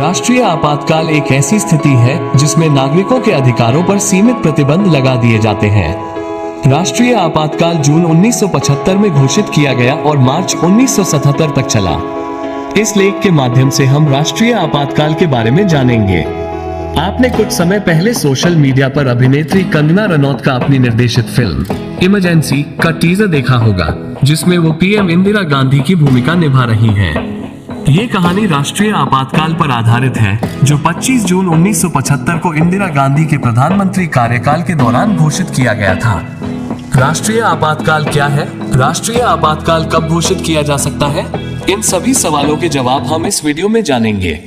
राष्ट्रीय आपातकाल एक ऐसी स्थिति है जिसमें नागरिकों के अधिकारों पर सीमित प्रतिबंध लगा दिए जाते हैं। राष्ट्रीय आपातकाल जून 1975 में घोषित किया गया और मार्च 1977 तक चला। इस लेख के माध्यम से हम राष्ट्रीय आपातकाल के बारे में जानेंगे। आपने कुछ समय पहले सोशल मीडिया पर अभिनेत्री कंगना रनौत का अपनी निर्देशित फिल्म इमरजेंसी का टीजर देखा होगा, जिसमें वो पीएम इंदिरा गांधी की भूमिका निभा रही हैं। ये कहानी राष्ट्रीय आपातकाल पर आधारित है, जो 25 जून 1975 को इंदिरा गांधी के प्रधानमंत्री कार्यकाल के दौरान घोषित किया गया था। राष्ट्रीय आपातकाल क्या है? राष्ट्रीय आपातकाल कब घोषित किया जा सकता है? इन सभी सवालों के जवाब हम इस वीडियो में जानेंगे।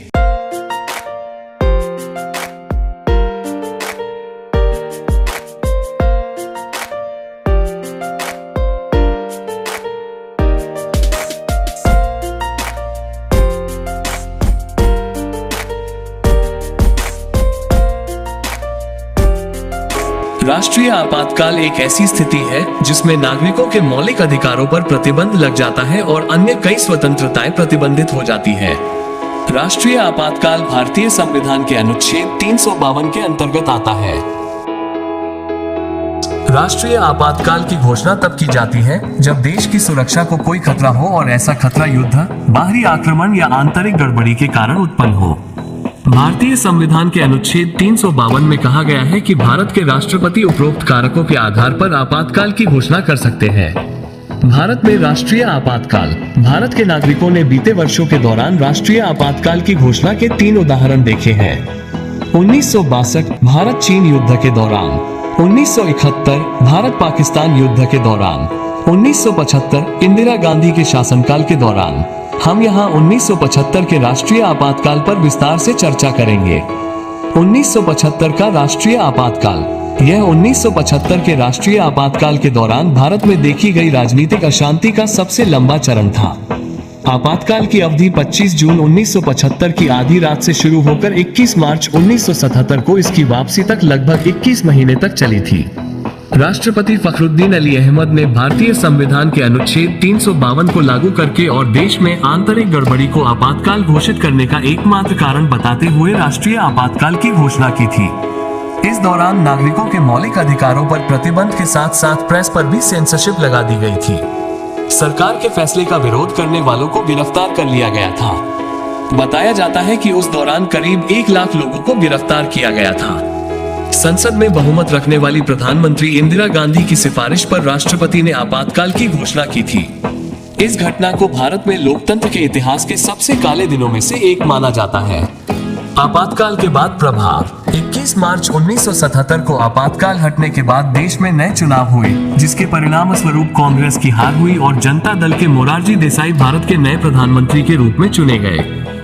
राष्ट्रीय आपातकाल एक ऐसी स्थिति है जिसमें नागरिकों के मौलिक अधिकारों पर प्रतिबंध लग जाता है और अन्य कई स्वतंत्रताएं प्रतिबंधित हो जाती है। राष्ट्रीय आपातकाल भारतीय संविधान के अनुच्छेद 352 के अंतर्गत आता है। राष्ट्रीय आपातकाल की घोषणा तब की जाती है जब देश की सुरक्षा को कोई खतरा हो और ऐसा खतरा युद्ध, बाहरी आक्रमण या आंतरिक गड़बड़ी के कारण उत्पन्न हो। भारतीय संविधान के अनुच्छेद 352 में कहा गया है कि भारत के राष्ट्रपति उपरोक्त कारकों के आधार पर आपातकाल की घोषणा कर सकते हैं। भारत में राष्ट्रीय आपातकाल। भारत के नागरिकों ने बीते वर्षों के दौरान राष्ट्रीय आपातकाल की घोषणा के 3 उदाहरण देखे हैं। 1962 भारत चीन युद्ध के दौरान, 1971 भारत पाकिस्तान युद्ध के दौरान, 1975 इंदिरा गांधी के शासनकाल के दौरान। हम यहाँ 1975 के राष्ट्रीय आपातकाल पर विस्तार से चर्चा करेंगे। 1975 का राष्ट्रीय आपातकाल। यह 1975 के राष्ट्रीय आपातकाल के दौरान भारत में देखी गई राजनीतिक अशांति का सबसे लंबा चरण था। आपातकाल की अवधि 25 जून 1975 की आधी रात से शुरू होकर 21 मार्च 1977 को इसकी वापसी तक लगभग 21 महीने तक चली थी। राष्ट्रपति फखरुद्दीन अली अहमद ने भारतीय संविधान के अनुच्छेद 352 को लागू करके और देश में आंतरिक गड़बड़ी को आपातकाल घोषित करने का एकमात्र कारण बताते हुए राष्ट्रीय आपातकाल की घोषणा की थी। इस दौरान नागरिकों के मौलिक अधिकारों पर प्रतिबंध के साथ साथ प्रेस पर भी सेंसरशिप लगा दी गई थी। सरकार के फैसले का विरोध करने वालों को गिरफ्तार कर लिया गया था। बताया जाता है कि उस दौरान करीब 1 लाख लोगों को गिरफ्तार किया गया था। संसद में बहुमत रखने वाली प्रधानमंत्री इंदिरा गांधी की सिफारिश पर राष्ट्रपति ने आपातकाल की घोषणा की थी। इस घटना को भारत में लोकतंत्र के इतिहास के सबसे काले दिनों में से एक माना जाता है। आपातकाल के बाद प्रभाव। 21 मार्च 1977 को आपातकाल हटने के बाद देश में नए चुनाव हुए, जिसके परिणाम स्वरूप कांग्रेस की हार हुई और जनता दल के मोरारजी देसाई भारत के नए प्रधानमंत्री के रूप में चुने गए।